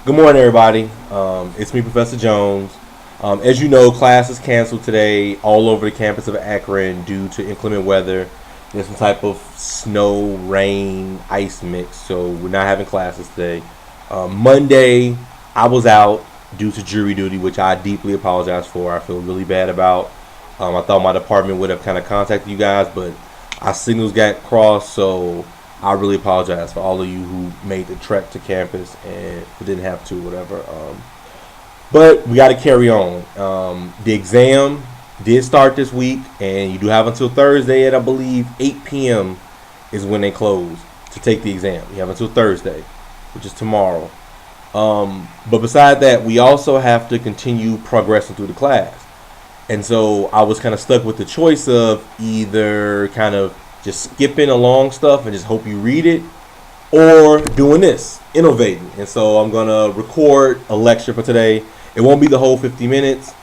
Good morning, everybody. It's me, Professor Jones. As you know, class is canceled today all over the campus of Akron due to inclement weather. There's some type of snow, rain, ice mix, so we're not having classes today. Monday, I was out due to jury duty, which I deeply apologize for. I feel really bad about. I thought my department would have kind of contacted you guys, but our signals got crossed, so I really apologize for all of you who made the trek to campus and who didn't have to, whatever. But we got to carry on. The exam did start this week, and you do have until Thursday at, I believe, 8 p.m. is when they close to take the exam. You have until Thursday, which is tomorrow. But beside that, we also have to continue progressing through the class. And so I was kind of stuck with the choice of either kind of just skipping along stuff and just hope you read it, or doing this, innovating. And so I'm going to record a lecture for today. It won't be the whole 50 minutes.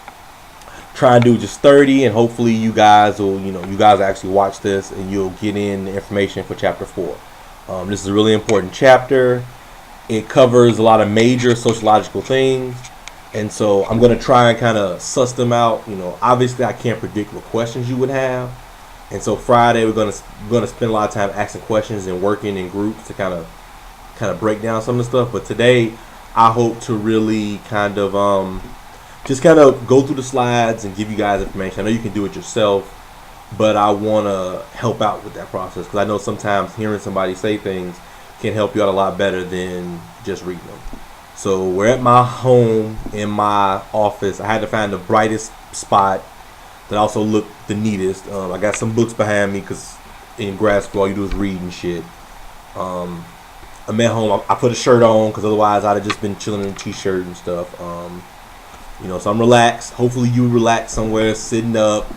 Try and do just 30, and hopefully you guys will, you guys actually watch this and you'll get in the information for chapter 4. This is a really important chapter. It covers a lot of major sociological things. And so I'm going to try and kind of suss them out. Obviously I can't predict what questions you would have. And so Friday we're going to spend a lot of time asking questions and working in groups to kind of break down some of the stuff. But today I hope to really kind of just kind of go through the slides and give you guys information. I know you can do it yourself, but I want to help out with that process because I know sometimes hearing somebody say things can help you out a lot better than just reading them. So we're at my home in my office. I had to find the brightest spot that also looked the neatest. I got some books behind me because in grad school all you do is read and shit. I'm at home. I put a shirt on because otherwise I'd have just been chilling in a t-shirt and stuff. So I'm relaxed. Hopefully you relax somewhere, sitting up,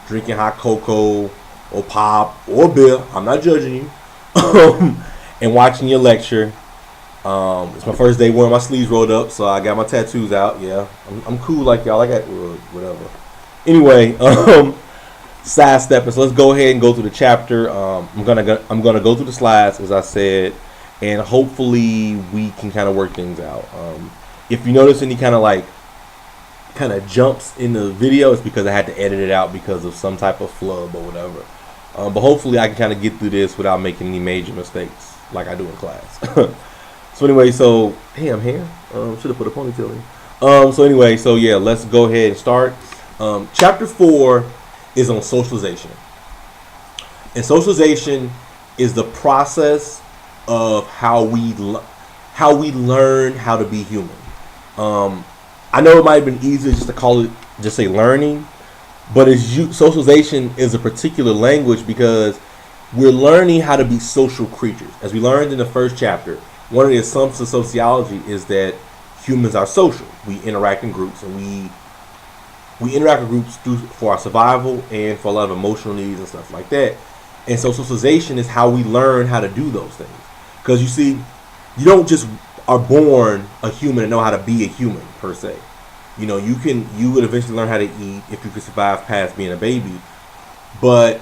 drinking hot cocoa or pop or beer. I'm not judging you. And watching your lecture. It's my first day wearing my sleeves rolled up, so I got my tattoos out. Yeah, I'm cool like y'all. I got whatever. Anyway, sidestepping. So let's go ahead and go through the chapter. I'm gonna go through the slides as I said, and hopefully we can kind of work things out. If you notice any kind of jumps in the video, it's because I had to edit it out because of some type of flub or whatever. But hopefully I can kind of get through this without making any major mistakes like I do in class. So anyway, hey, I'm here. Should have put a ponytail in. Yeah, let's go ahead and start. Chapter 4 is on socialization. And socialization is the process of how we learn how to be human. I know it might have been easier just to just say learning, but socialization is a particular language because we're learning how to be social creatures. As we learned in the first chapter, one of the assumptions of sociology is that humans are social. We interact in groups, and we interact with groups for our survival and for a lot of emotional needs and stuff like that. And so socialization is how we learn how to do those things. Because you see, you don't just are born a human and know how to be a human per se. You would eventually learn how to eat if you could survive past being a baby. But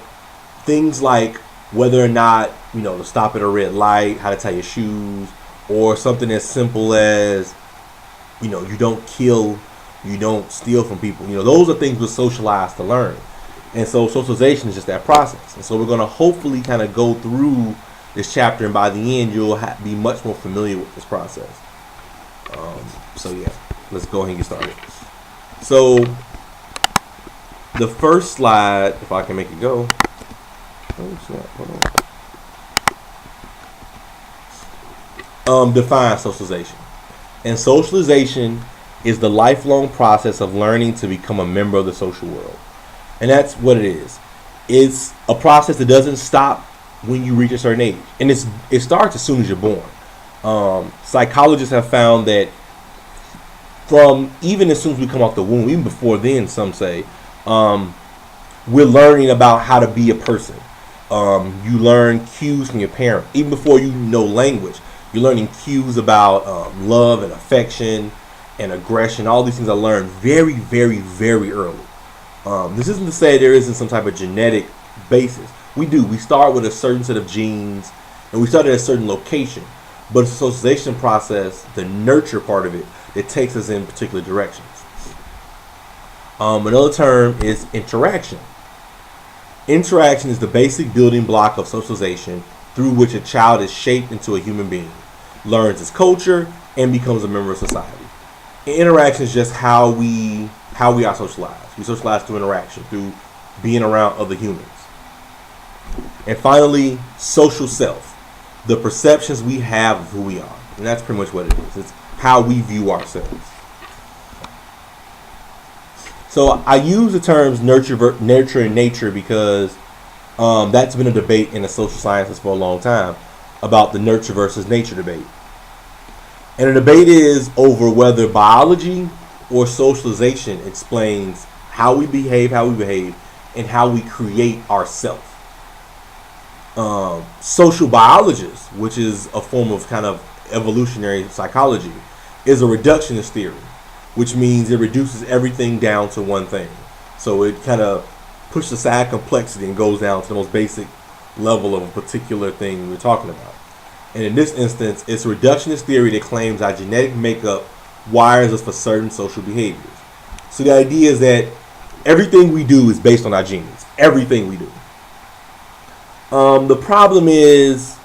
things like whether or not, to stop at a red light, how to tie your shoes, or something as simple as, you don't kill, you don't steal from people. Those are things we're socialized to learn. And so socialization is just that process. And so we're going to hopefully kind of go through this chapter, and by the end, you'll be much more familiar with this process. Let's go ahead and get started. So the first slide, if I can make it go. Oh, snap. Hold on. Define socialization. And socialization is the lifelong process of learning to become a member of the social world. And that's what it is. It's a process that doesn't stop when you reach a certain age. And it starts as soon as you're born. Psychologists have found that from even as soon as we come off the womb, even before then, some say, we're learning about how to be a person. You learn cues from your parent. Even before you know language, you're learning cues about love and affection and aggression. All these things are learned very, very, very early. This isn't to say there isn't some type of genetic basis. We do. We start with a certain set of genes, and we start at a certain location. but it's the socialization process, the nurture part of it, that takes us in particular directions. Another term is interaction. Interaction is the basic building block of socialization through which a child is shaped into a human being, learns its culture, and becomes a member of society. Interaction is just how we are socialized. We socialize through interaction, through being around other humans. And finally, social self, the perceptions we have of who we are. And that's pretty much what it is. It's how we view ourselves. So I use the terms nurture and nature because that's been a debate in the social sciences for a long time about the nurture versus nature debate. And the debate is over whether biology or socialization explains how we behave, and how we create ourselves. Social biologists, which is a form of kind of evolutionary psychology, is a reductionist theory, which means it reduces everything down to one thing. So it kind of pushes aside complexity and goes down to the most basic level of a particular thing we're talking about. And in this instance, it's a reductionist theory that claims our genetic makeup wires us for certain social behaviors. So the idea is that everything we do is based on our genes. Everything we do. The problem is,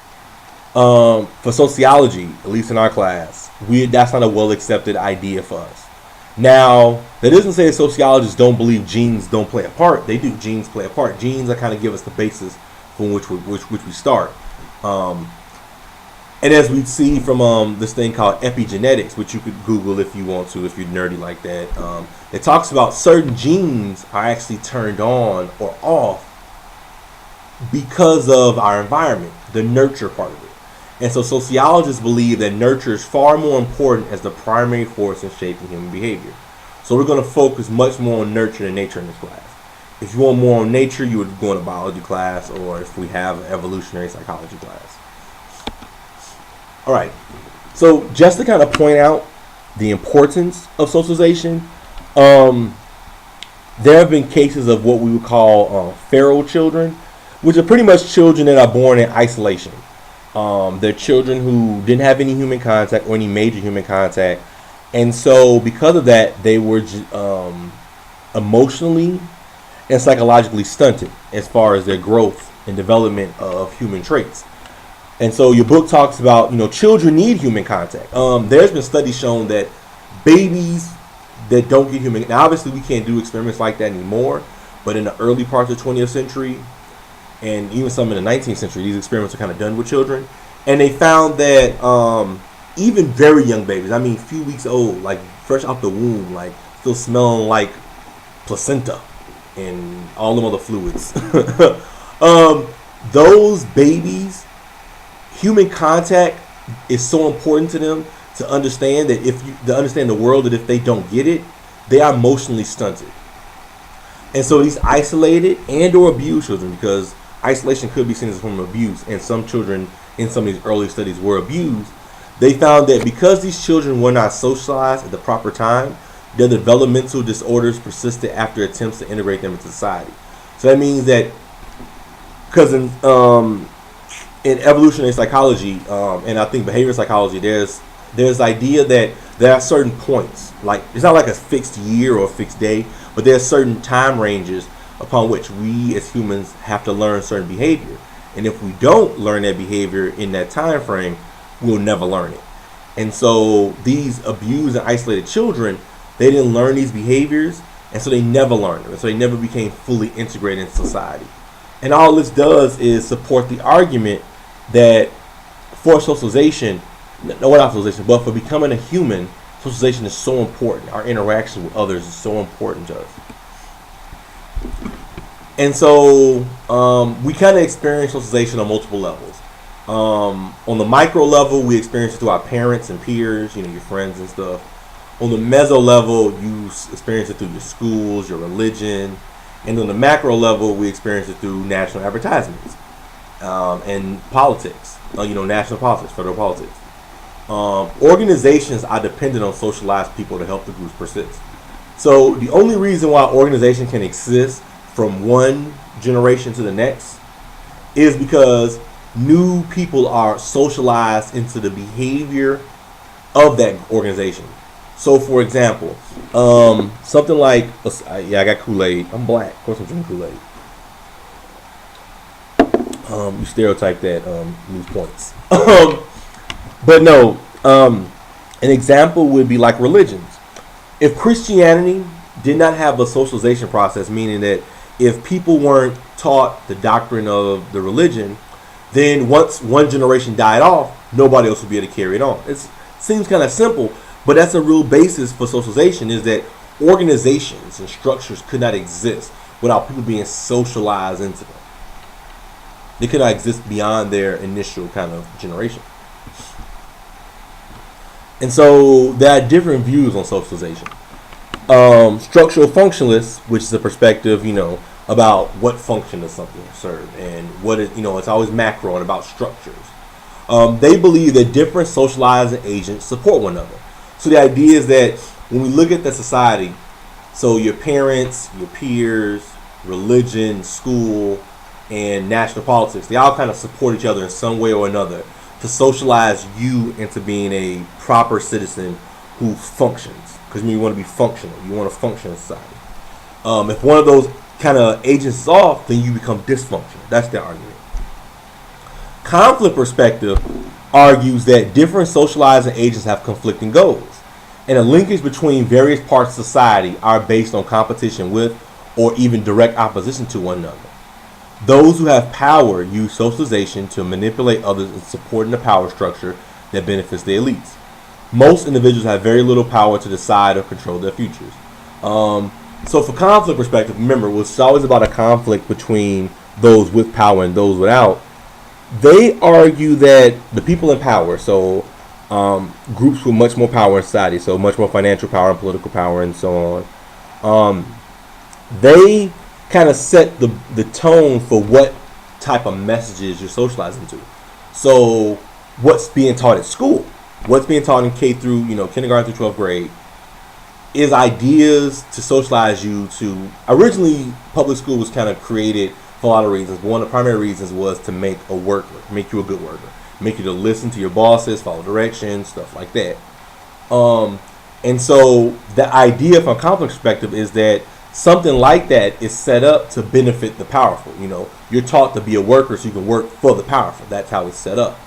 for sociology, at least in our class, that's not a well accepted idea for us. Now, that doesn't say that sociologists don't believe genes don't play a part. They do. Genes play a part. Genes are kind of give us the basis from which we start. And as we see from this thing called epigenetics, which you could Google if you want to, if you're nerdy like that, it talks about certain genes are actually turned on or off because of our environment, the nurture part of it. And so sociologists believe that nurture is far more important as the primary force in shaping human behavior. So we're going to focus much more on nurture than nature in this class. If you want more on nature, you would go in a biology class, or if we have an evolutionary psychology class. All right. So just to kind of point out the importance of socialization, there have been cases of what we would call feral children, which are pretty much children that are born in isolation. They're children who didn't have any human contact or any major human contact. And so because of that, they were emotionally and psychologically stunted as far as their growth and development of human traits. And so your book talks about, children need human contact. There's been studies showing that babies that don't get human, now obviously we can't do experiments like that anymore, but in the early parts of the 20th century, and even some in the 19th century, these experiments are kind of done with children. And they found that even very young babies, a few weeks old, like fresh out the womb, like still smelling like placenta and all them other fluids. Those babies, human contact is so important to them to understand that to understand the world, that if they don't get it, they are emotionally stunted. And so these isolated and or abused children, because isolation could be seen as a form of abuse, and some children in some of these early studies were abused, they found that because these children were not socialized at the proper time, their developmental disorders persisted after attempts to integrate them into society. So that means that, because in evolutionary psychology, and I think behavioral psychology, there's the idea that there are certain points, like it's not like a fixed year or a fixed day, but there are certain time ranges upon which we as humans have to learn certain behavior. And if we don't learn that behavior in that time frame, we'll never learn it. And so these abused and isolated children, they didn't learn these behaviors, and so they never learned them. And so they never became fully integrated into society. And all this does is support the argument that for socialization, no, not socialization, but for becoming a human, socialization is so important. Our interaction with others is so important to us. And so we kind of experience socialization on multiple levels. On the micro level, we experience it through our parents and peers, your friends and stuff. On the meso level, you experience it through your schools, your religion. And on the macro level, we experience it through national advertisements and politics, national politics, federal politics. Organizations are dependent on socialized people to help the groups persist. So the only reason why organization can exist from one generation to the next is because new people are socialized into the behavior of that organization. So, for example, something like, I got Kool-Aid. I'm black. Of course I'm drinking Kool-Aid. You stereotype that, lose points. But no, an example would be like religions. If Christianity did not have a socialization process, meaning that if people weren't taught the doctrine of the religion, then once one generation died off, nobody else would be able to carry it on. It seems kind of simple, but that's a real basis for socialization, is that organizations and structures could not exist without people being socialized into them. They could not exist beyond their initial kind of generation. And so there are different views on socialization. Structural functionalists, which is a perspective, about what function does something serve, and what it, it's always macro and about structures. They believe that different socializing agents support one another. So the idea is that when we look at the society, so your parents, your peers, religion, school, and national politics, they all kind of support each other in some way or another to socialize you into being a proper citizen who functions. Because you want to be functional. You want to function in society. If one of those kind of agents is off, then you become dysfunctional. That's their argument. Conflict perspective argues that different socializing agents have conflicting goals, and a linkage between various parts of society are based on competition with or even direct opposition to one another. Those who have power use socialization to manipulate others in supporting the power structure that benefits the elites. Most individuals have very little power to decide or control their futures. So for conflict perspective, remember, it's always about a conflict between those with power and those without. They argue that the people in power, so groups with much more power in society, so much more financial power and political power and so on, they kind of set the tone for what type of messages you're socializing to. So what's being taught at school, what's being taught in K through, kindergarten through 12th grade, is ideas to socialize you to. Originally, public school was kind of created for a lot of reasons, but one of the primary reasons was to make you a good worker, make you to listen to your bosses, follow directions, stuff like that. And so the idea from a conflict perspective is that something like that is set up to benefit the powerful. You're taught to be a worker so you can work for the powerful. That's how it's set up,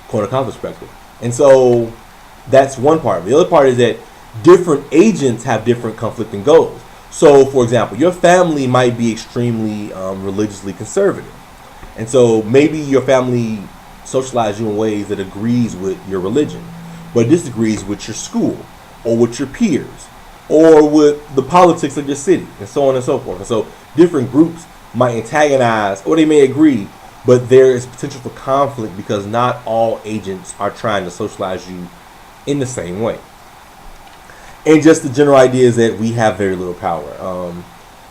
according to conflict perspective. And so that's one part. The other part is that different agents have different conflicting goals. So, for example, your family might be extremely religiously conservative. And so maybe your family socializes you in ways that agrees with your religion, but disagrees with your school or with your peers or with the politics of your city and so on and so forth. And so different groups might antagonize, or they may agree, but there is potential for conflict because not all agents are trying to socialize you in the same way. And just the general idea is that we have very little power.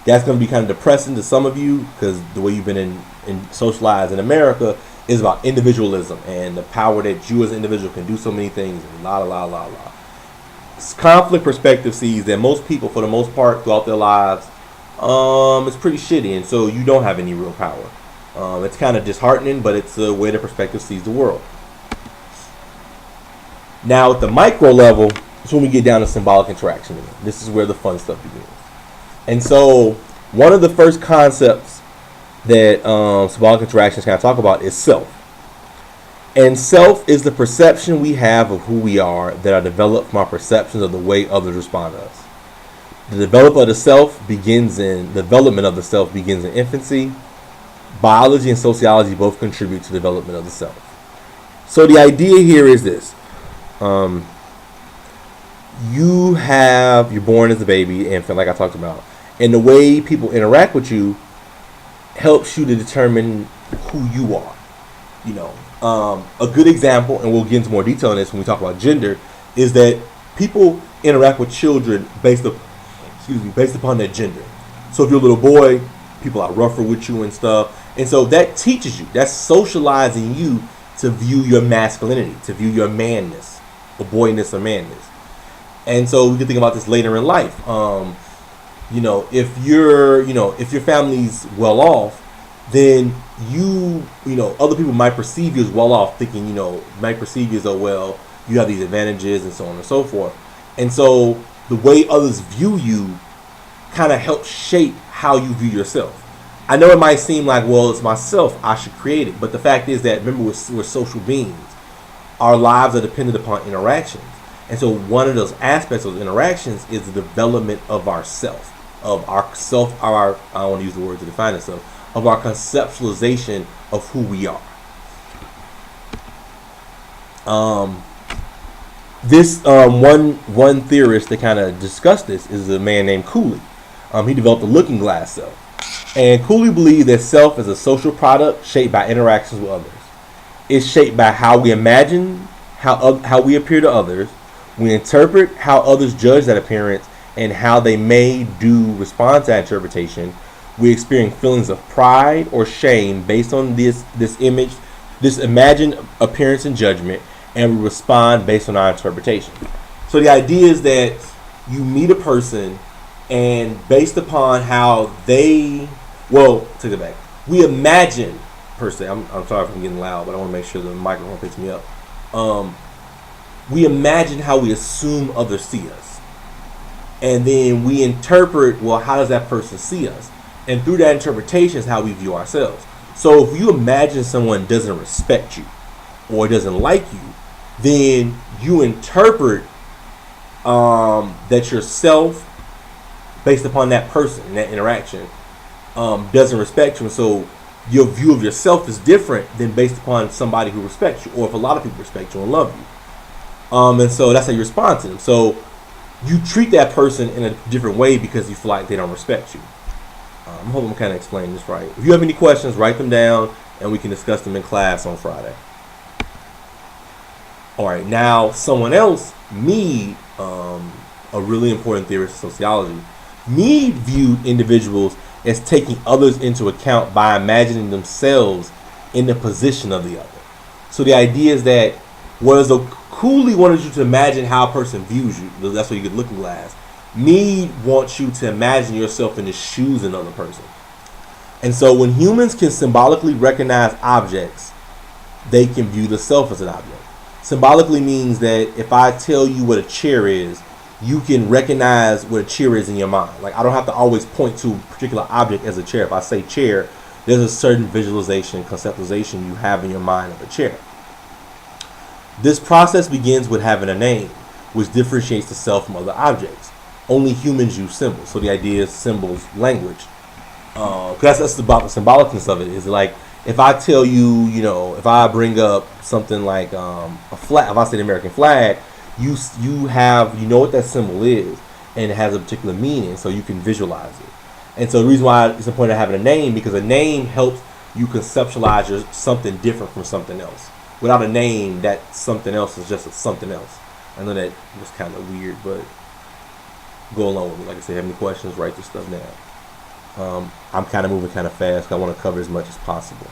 That's going to be kind of depressing to some of you because the way you've been in socialized in America is about individualism and the power that you as an individual can do so many things and la. Conflict perspective sees that most people, for the most part, throughout their lives, it's pretty shitty, and so you don't have any real power. It's kind of disheartening, but it's the way the perspective sees the world. Now, at the micro level, it's when we get down to symbolic interaction. This is where the fun stuff begins. And so, one of the first concepts that symbolic interactions kind of talk about is self. And self is the perception we have of who we are that are developed from our perceptions of the way others respond to us. The development of the self begins in infancy. Biology and sociology both contribute to the development of the self. So the idea here is this. You're born as a baby, infant, like I talked about. And the way people interact with you helps you to determine who you are. A good example, and we'll get into more detail on this when we talk about gender, is that people interact with children based upon their gender. So if you're a little boy, people are rougher with you and stuff. And so that teaches you, that's socializing you to view your masculinity, to view your manness, or boyness or manness. And so we can think about this later in life. If your family's well off, then other people might perceive you as well off, thinking, might perceive you as, oh, well, you have these advantages and so on and so forth. And so the way others view you kind of helps shape how you view yourself. I know it might seem like, well, it's myself, I should create it. But the fact is that, remember, we're social beings. Our lives are dependent upon interactions. And so one of those aspects of interactions is the development of ourself, I don't want to use the word to define itself, of our conceptualization of who we are. One theorist that kind of discussed this is a man named Cooley. He developed the looking glass self. And Cooley believed that self is a social product shaped by interactions with others. It's shaped by how we imagine how we appear to others. We interpret how others judge that appearance and how they may respond to that interpretation. We experience feelings of pride or shame based on this image, this imagined appearance and judgment, and we respond based on our interpretation. So the idea is that you meet a person, and based upon how take it back. We imagine, per se, I'm sorry if I'm getting loud, but I want to make sure the microphone picks me up. We imagine how we assume others see us. And then we interpret, well, how does that person see us? And through that interpretation is how we view ourselves. So if you imagine someone doesn't respect you or doesn't like you, then you interpret that yourself, based upon that person and that interaction, doesn't respect you. And so your view of yourself is different than based upon somebody who respects you, or if a lot of people respect you and love you. And so that's how you respond to them. So you treat that person in a different way because you feel like they don't respect you. I'm hoping I'm kind of explaining this right. If you have any questions, write them down and we can discuss them in class on Friday. All right, now someone else, Mead, a really important theorist of sociology, Mead viewed individuals as taking others into account by imagining themselves in the position of the other. So the idea is that whereas Cooley wanted you to imagine how a person views you, that's why you get looking glass, Mead wants you to imagine yourself in the shoes of another person. And so when humans can symbolically recognize objects, they can view the self as an object. Symbolically means that if I tell you what a chair is, you can recognize what a chair is in your mind. Like, I don't have to always point to a particular object as a chair. If I say chair, there's a certain visualization, conceptualization you have in your mind of a chair. This process begins with having a name, which differentiates the self from other objects. Only humans use symbols. So the idea is symbols, language. Because that's about the symbolicness of it. Is like, if I tell you, if I bring up something like a flag, if I say the American flag, you know what that symbol is, and it has a particular meaning, so you can visualize it. And so the reason why it's important to having a name, because a name helps you conceptualize something different from something else. Without a name, that something else is just something else. I know that was kind of weird, but go along with me. Like I said, have any questions, write this stuff down. I'm kind of moving kind of fast because I want to cover as much as possible.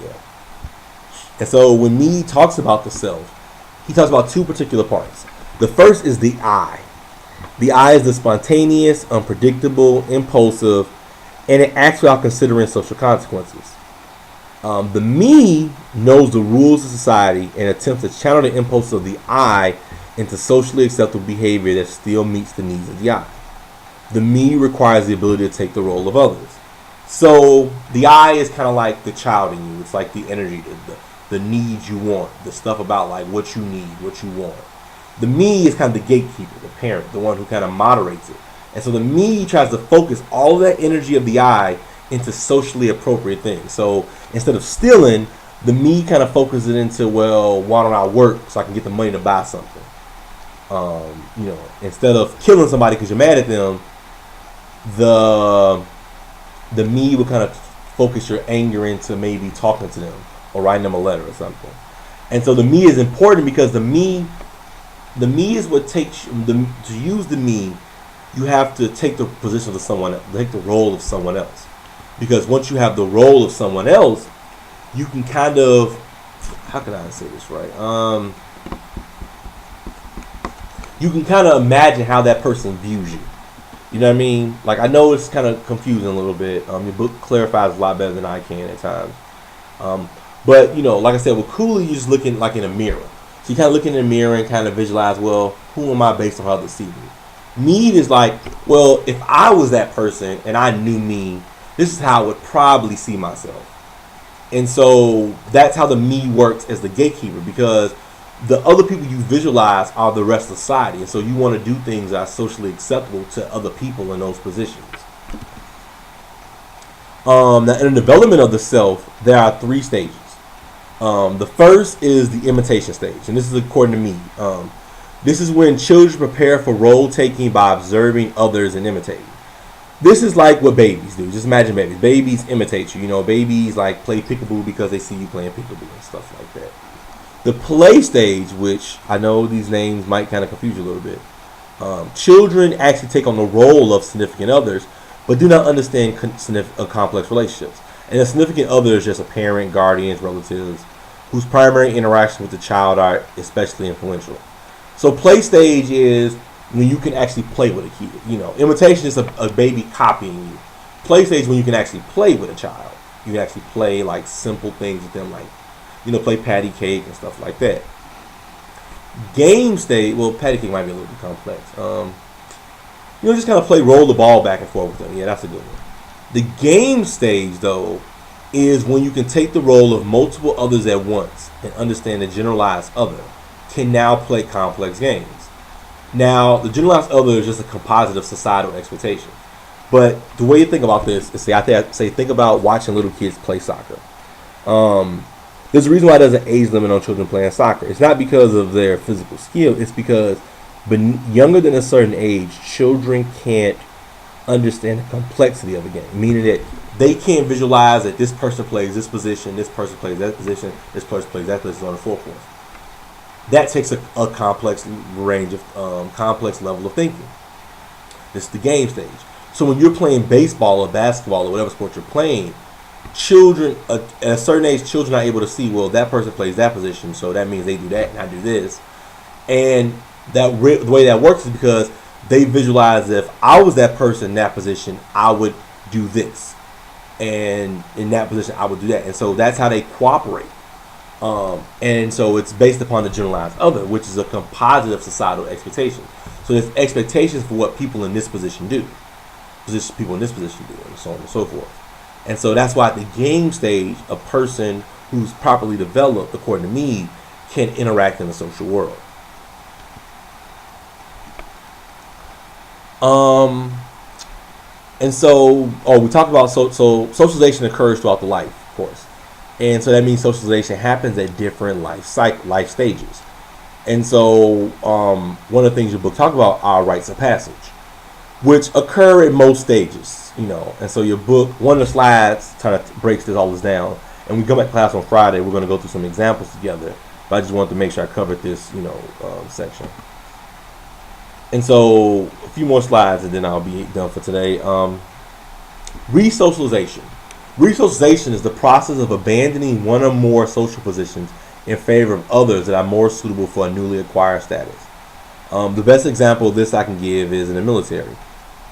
Yeah. And so when Mead talks about the self, he talks about two particular parts. The first is the I. The I is the spontaneous, unpredictable, impulsive, and it acts without considering social consequences. The me knows the rules of society and attempts to channel the impulse of the I into socially acceptable behavior that still meets the needs of the I. The me requires the ability to take the role of others. So the I is kind of like the child in you. It's like the energy, the needs you want, the stuff about like what you need, what you want. The me is kind of the gatekeeper, the parent, the one who kind of moderates it. And so the me tries to focus all of that energy of the I into socially appropriate things. So instead of stealing, the me kind of focuses it into, well, why don't I work so I can get the money to buy something? Instead of killing somebody because you're mad at them, the me will kind of focus your anger into maybe talking to them or writing them a letter or something. And so the me is important because the me is what takes to use the me. You have to take the position of someone else, take the role of someone else. Because once you have the role of someone else, you can kind of, how can I say this right? You can kind of imagine how that person views you. You know what I mean? Like, I know it's kind of confusing a little bit. Your book clarifies a lot better than I can at times. Um, but you know, like I said, with Cooley, you're just looking like in a mirror. So you kind of look in the mirror and kind of visualize, well, who am I based on how others see me? Need is like, well, if I was that person and I knew me, this is how I would probably see myself. And so that's how the me works as the gatekeeper, because the other people you visualize are the rest of society. And so you want to do things that are socially acceptable to other people in those positions. Now, in the development of the self, there are 3 stages. The first is the imitation stage, and this is according to me. This is when children prepare for role taking by observing others and imitating. This is like what babies do. Just imagine babies. Babies imitate you. You know, babies like play peekaboo because they see you playing peekaboo and stuff like that. The play stage, which I know these names might kind of confuse you a little bit. Children actually take on the role of significant others, but do not understand complex relationships. And a significant other is just a parent, guardians, relatives, whose primary interaction with the child are especially influential. So play stage is when you can actually play with a kid. You know, imitation is a baby copying you. Play stage is when you can actually play with a child. You can actually play like simple things with them, like, you know, play patty cake and stuff like that. Game stage, well, patty cake might be a little bit complex. You know, just kind of play roll the ball back and forth with them. Yeah, that's a good one. The game stage, though, is when you can take the role of multiple others at once and understand the generalized other can now play complex games. Now, the generalized other is just a composite of societal expectations. But the way you think about this is, think about watching little kids play soccer. There's a reason why there's an age limit on children playing soccer. It's not because of their physical skill. It's because younger than a certain age, children can't understand the complexity of the game. Meaning that they can't visualize that this person plays this position, this person plays that position, this person plays that position on the forecourt. That takes a complex range of complex level of thinking. It's the game stage. So when you're playing baseball or basketball or whatever sport you're playing, children at a certain age, children are able to see, well, that person plays that position, so that means they do that and I do this. And the way that works is because they visualize that if I was that person in that position, I would do this, and in that position I would do that. And so that's how they cooperate. And so it's based upon the generalized other, which is a composite of societal expectations. So there's expectations for what people in this position do, people in this position do, and so on and so forth. And so that's why at the game stage, a person who's properly developed, according to me, can interact in the social world. And so, we talked about so socialization occurs throughout the life, of course, and so that means socialization happens at different life stages. And so, one of the things your book talks about are rites of passage, which occur at most stages, you know. And so your book, one of the slides, kind of breaks all this down. And we come back to class on Friday, we're going to go through some examples together. But I just wanted to make sure I covered this, section. And so a few more slides, and then I'll be done for today. Resocialization. Resocialization is the process of abandoning one or more social positions in favor of others that are more suitable for a newly acquired status. The best example of this I can give is in the military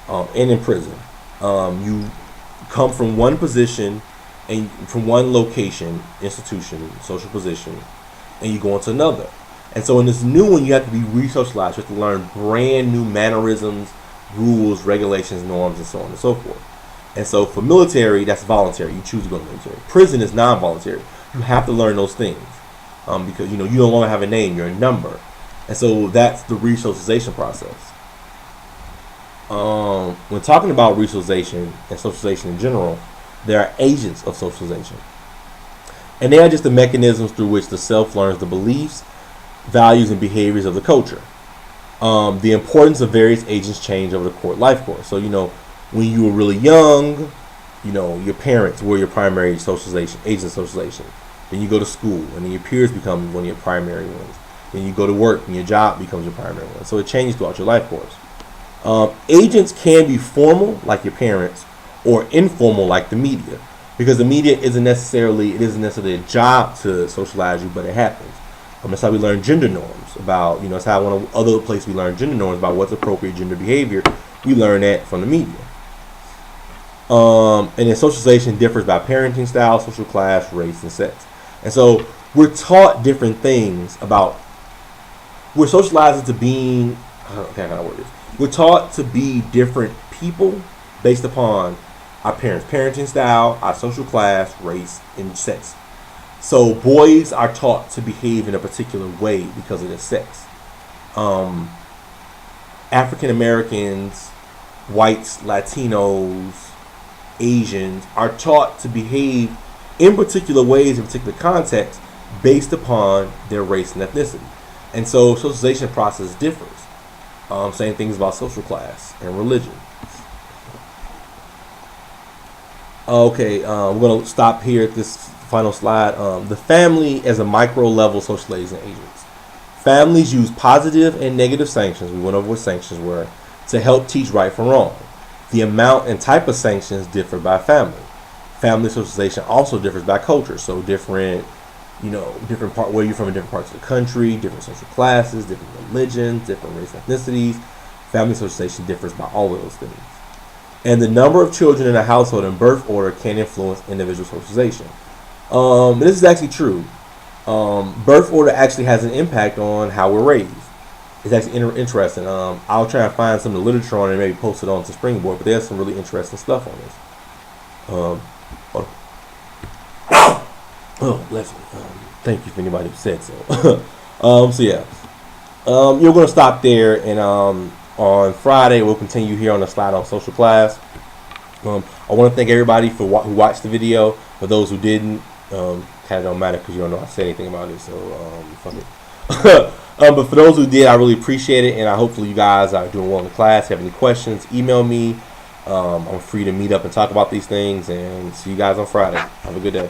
and in prison. You come from one position and from one location, institution, social position, and you go into another. And so in this new one, you have to be re-socialized. You have to learn brand new mannerisms, rules, regulations, norms, and so on and so forth. And so for military, that's voluntary. You choose to go to the military. Prison is non-voluntary. You have to learn those things because you no longer have a name. You're a number. And so that's the re-socialization process. When talking about re-socialization and socialization in general, there are agents of socialization. And they are just the mechanisms through which the self learns the beliefs, values, and behaviors of the culture. The importance of various agents change over the life course. So, when you were really young, your parents were your primary socialization, agents of socialization. Then you go to school, and then your peers become one of your primary ones. Then you go to work, and your job becomes your primary one. So it changes throughout your life course. Agents can be formal, like your parents, or informal, like the media, because the media isn't necessarily a job to socialize you, but it happens. That's how we learn gender norms about, it's how one of the other places we learn gender norms about what's appropriate gender behavior We learn that from the media. And then socialization differs by parenting style, social class, race, and sex. And so we're taught different things about. We're socialized into being. I don't know how to word this. We're taught to be different people based upon our parents' parenting style, our social class, race, and sex. So boys are taught to behave in a particular way because of their sex. African Americans, whites, Latinos, Asians are taught to behave in particular ways in particular contexts based upon their race and ethnicity. And so socialization process differs. Same things about social class and religion. Okay, we're going to stop here at this final slide. The family as a micro level socializing agents. Families use positive and negative sanctions, we went over what sanctions were, to help teach right from wrong. The amount and type of sanctions differ by family. Family socialization also differs by culture. So different part where you're from in different parts of the country, different social classes, different religions, different race and ethnicities. Family socialization differs by all of those things. And the number of children in a household and birth order can influence individual socialization. This is actually true. Birth order actually has an impact on how we're raised. It's actually interesting. I'll try and find some of the literature on it and maybe post it on to Springboard, but there's some really interesting stuff on this. Oh, bless me. Thank you for anybody who said so. So yeah. You're going to stop there, and on Friday we'll continue here on the slide on social class. I want to thank everybody who watched the video. For those who didn't, kind of don't matter because you don't know I said anything about it, so fuck it. But for those who did, I really appreciate it, and hopefully you guys are doing well in the class. If you have any questions, email me. I'm free to meet up and talk about these things, and see you guys on Friday. Have a good day.